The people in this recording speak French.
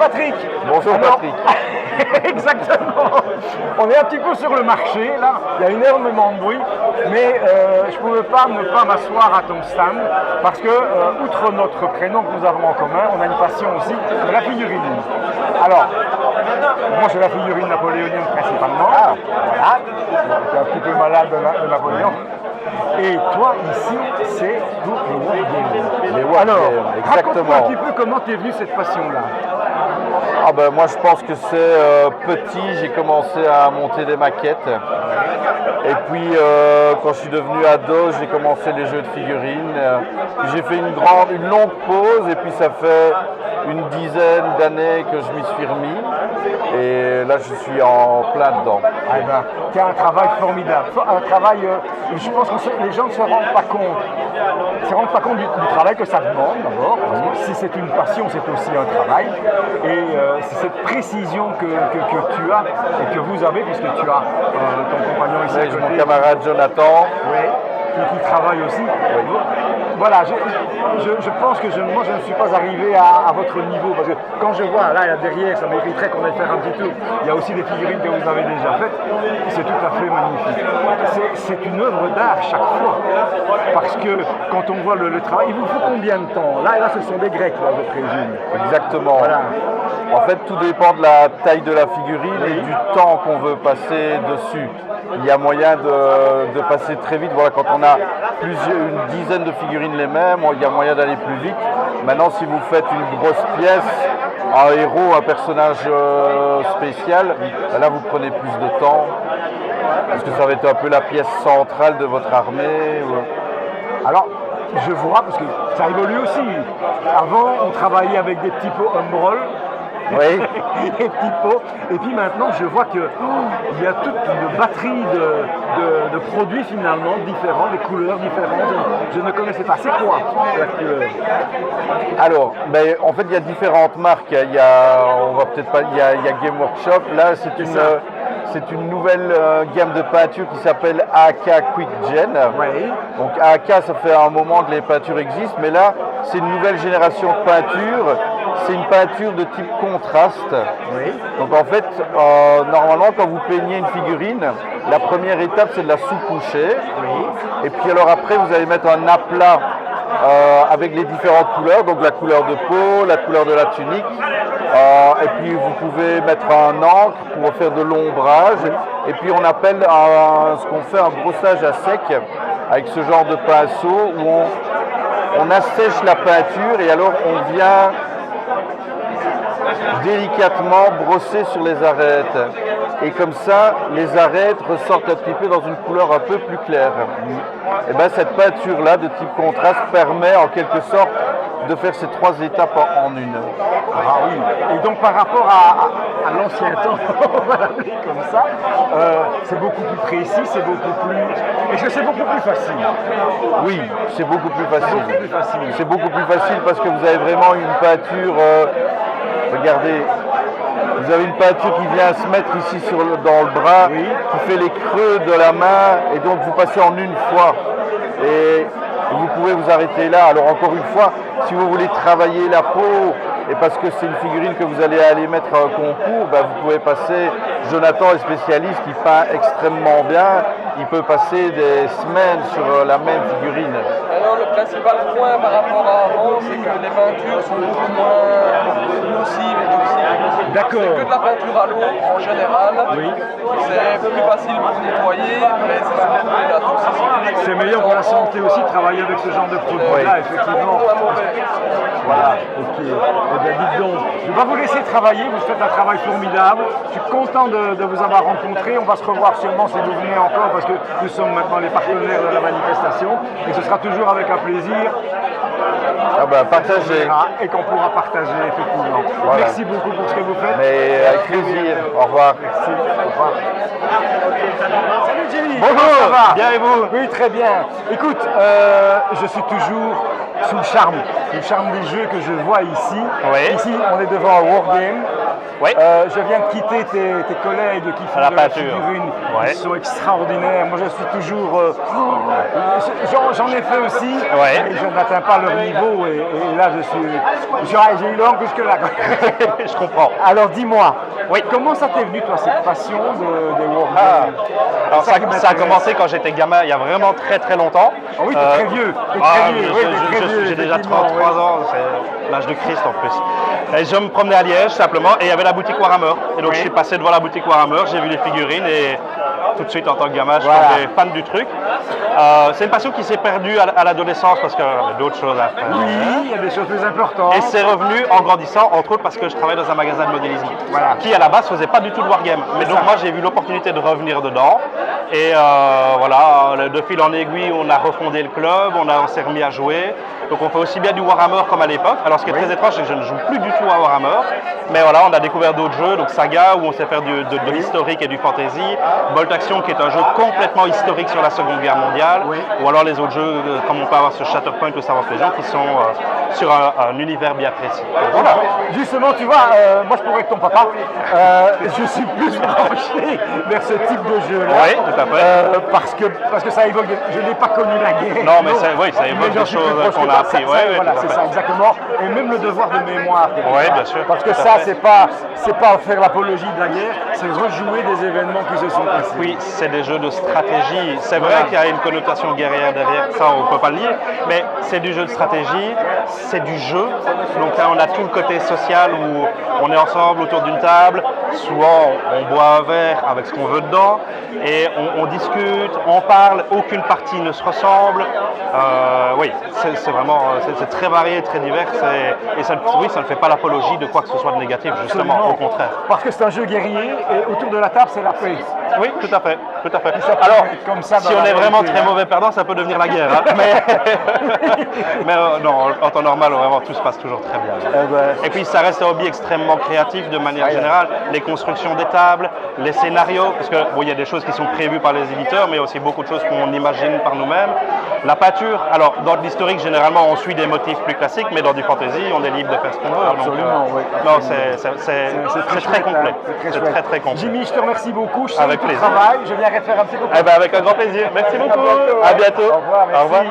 Patrick. Bonjour Patrick. Exactement. On est un petit peu sur le marché, là. Il y a énormément de bruit, mais je ne pouvais pas ne pas m'asseoir à ton stand parce que, outre notre prénom que nous avons en commun, on a une passion aussi de la figurine. Alors, moi c'est la figurine napoléonienne principalement. Ah, voilà. Je suis un petit peu malade de Napoléon. Et toi, ici, c'est pour les wargames. Les wargames, alors, exactement. Raconte-moi un petit peu comment t'es venu cette passion-là. Ah ben, moi je pense que c'est petit, j'ai commencé à monter des maquettes. Et puis quand je suis devenu ado, j'ai commencé les jeux de figurines. J'ai fait une longue pause et puis ça fait une dizaine d'années que je m'y suis remis. Et là je suis en plein dedans. Ah ben, c'est un travail formidable. Un travail, je pense que les gens ne se rendent pas compte. Ils ne se rendent pas compte du travail que ça demande d'abord. Si c'est une passion, c'est aussi un travail. Et c'est cette précision que tu as et que vous avez, puisque tu as ton compagnon ici. Oui, mon camarade Jonathan. Oui, qui travaille aussi. Oui. Voilà, je pense que moi je ne suis pas arrivé à votre niveau, parce que quand je vois là derrière, ça mériterait qu'on aille faire un petit tour. Il y a aussi des figurines que vous avez déjà faites, c'est tout à fait magnifique. C'est une œuvre d'art chaque fois, parce que quand on voit le travail, il vous faut combien de temps? Là, ce sont des Grecs, là, je présume. Exactement. Voilà. En fait, tout dépend de la taille de la figurine et du temps qu'on veut passer dessus. Il y a moyen de passer très vite. Voilà, quand on a une dizaine de figurines les mêmes, il y a moyen d'aller plus vite. Maintenant, si vous faites une grosse pièce, un héros, un personnage spécial, là vous prenez plus de temps. Parce que ça va être un peu la pièce centrale de votre armée. Alors, je vois, parce que ça évolue aussi. Avant, on travaillait avec des petits pots Umbrol. Oui. Des petits pots. Et puis maintenant, je vois qu'il y a toute une batterie de produits finalement différents, des couleurs différentes. Je ne connaissais pas. C'est quoi la couleur? Alors, en fait, il y a différentes marques. Il y a Game Workshop. Là, c'est une nouvelle gamme de peinture qui s'appelle AK Quick Gen. Oui. Donc AK, ça fait un moment que les peintures existent, mais là, c'est une nouvelle génération de peinture. C'est une peinture de type contraste. Oui. Donc en fait, normalement, quand vous peignez une figurine, la première étape, c'est de la sous-coucher. Oui. Et puis alors après, vous allez mettre un aplat avec les différentes couleurs, donc la couleur de peau, la couleur de la tunique. Et puis vous pouvez mettre un encre pour faire de l'ombrage. Et puis on appelle ce qu'on fait un brossage à sec avec ce genre de pinceau où on assèche la peinture et alors on vient délicatement brosser sur les arêtes. Et comme ça, les arêtes ressortent un petit peu dans une couleur un peu plus claire. Et bien cette peinture-là de type contraste permet en quelque sorte de faire ces trois étapes en une. Ah oui, et donc par rapport à l'ancien temps, on va l'appeler comme ça, c'est beaucoup plus précis, c'est beaucoup plus... Est-ce que c'est beaucoup plus facile? Oui, c'est beaucoup plus facile. C'est beaucoup plus facile. C'est beaucoup plus facile parce que vous avez vraiment une peinture... regardez, vous avez une peinture qui vient se mettre ici dans le bras, oui, qui fait les creux de la main, et donc vous passez en une fois. Et vous pouvez vous arrêter là. Alors encore une fois, si vous voulez travailler la peau, et parce que c'est une figurine que vous allez aller mettre à un concours, vous pouvez passer, Jonathan est spécialiste, il peint extrêmement bien, il peut passer des semaines sur la même figurine. Alors le principal point par rapport à avant, c'est que les peintures sont beaucoup moins nocives et toxiques. D'accord. C'est que de la peinture à l'eau en général. Oui. C'est plus facile pour nettoyer, mais c'est surtout de la toxicité. C'est meilleur pour la santé aussi de travailler avec ce genre de produit-là, effectivement. Voilà, ok. Eh bien, dites donc, je vais vous laisser travailler, vous faites un travail formidable. Je suis content de vous avoir rencontré. On va se revoir sûrement si vous venez encore, parce que nous sommes maintenant les partenaires de la manifestation. Et ce sera toujours avec un plaisir. Partagez. Et qu'on pourra partager, effectivement. Voilà. Merci beaucoup pour ce que vous faites. Mais avec plaisir. Au revoir. Merci. Au revoir. Salut Jenny. Bonjour. Comment ça va? Bien et vous? Oui, très bien. Écoute, je suis toujours sous le charme des jeux que je vois ici. Oui. Ici, on est devant un wargame. Oui. Je viens de quitter tes collègues qui font la de la peinture. figurine. Ouais. Ils sont extraordinaires. Moi, je suis toujours... j'en ai fait aussi, Ouais. et je n'atteins pas leur niveau, et là j'ai eu l'angle jusque-là. Je comprends. Alors dis-moi, Oui. comment ça t'est venu toi cette passion des wargames? Alors C'est ça, qui ça a m'intéresse. commencé quand j'étais gamin, il y a vraiment très très longtemps. Ah oui, t'es très vieux. T'es ah, très vieux, oui, t'es très vieux, j'ai déjà effectivement, 33 ans, c'est l'âge de Christ en plus. Et je me promenais à Liège simplement et il y avait la boutique Warhammer. Et donc Oui. je suis passé devant la boutique Warhammer, j'ai vu les figurines et tout de suite en tant que gamin, je Voilà. suis fan du truc. C'est une passion qui s'est perdue à l'adolescence parce qu'il y avait d'autres choses à faire. Oui, il y a des choses plus importantes. Et c'est revenu en grandissant, entre autres parce que je travaille dans un magasin de modélisme, Voilà. qui à la base faisait pas du tout de wargame. Mais donc ça. moi j'ai vu l'opportunité de revenir dedans. Et voilà, de fil en aiguille, on a refondé le club, on s'est remis à jouer. Donc on fait aussi bien du Warhammer comme à l'époque. Alors ce qui est très étrange, c'est que je ne joue plus du tout à Warhammer. Mais voilà, on a découvert d'autres jeux, donc Saga où on sait faire de l'historique et du fantasy, Bolt Action qui est un jeu complètement historique sur la Seconde Guerre mondiale, Oui. ou alors les autres jeux comme on peut avoir sur Shatterpoint ou Savant Légion qui sont sur un univers bien précis. Donc, voilà. Justement, tu vois, moi je pourrais être ton papa. Je suis plus branché vers ce type de jeu-là. Oui, tout à fait. Parce que ça évoque. Je n'ai pas connu la guerre. Non, mais oui, ça évoque mais j'en des suis choses plus proche qu'on que a toi. appris. Ça, Ouais, voilà, tout à c'est fait. ça, exactement. Et même le devoir de mémoire. quelque Oui, part. bien sûr. Parce que tout à ça, fait. c'est pas faire l'apologie de la guerre, c'est rejouer des événements qui se sont passés. Oui, c'est des jeux de stratégie. C'est vrai qu'il y a une connotation guerrière derrière, ça on ne peut pas le nier, mais c'est du jeu de stratégie, c'est du jeu. Donc là on a tout le côté social où on est ensemble autour d'une table, souvent on boit un verre avec ce qu'on veut dedans, et on discute, on parle, aucune partie ne se ressemble. Oui, c'est vraiment c'est très varié, très divers, et ça, oui, ça ne fait pas l'apologie de quoi que ce soit de négatif, justement, Absolument. au contraire. Parce que c'est un jeu guerrier et autour de la table, c'est la paix. Oui, tout à fait, tout à fait. ça peut Alors, être comme ça dans si on la est vraiment réalité, très hein. mauvais perdant, ça peut devenir la guerre. Hein. Mais non, en temps normal, vraiment, tout se passe toujours très bien. Et puis, ça reste un hobby extrêmement créatif de manière générale. Les constructions des tables, les scénarios, parce que bon, il y a des choses qui sont prévues par les éditeurs, mais il y a aussi beaucoup de choses qu'on imagine par nous-mêmes. La peinture, alors dans l'historique, généralement, on suit des motifs plus classiques, mais dans du fantasy, on est libre de faire ce qu'on veut. Absolument, oui, Non, absolument. c'est très chouette, complet. hein. C'est chouette. très, très complet. Jimmy, je te remercie beaucoup. Je sais Avec que tu plaisir. travailles. Je viendrai faire un petit coup. Eh ben, avec un grand plaisir. Merci beaucoup. bientôt, À hein. bientôt. Au revoir, merci. Au revoir.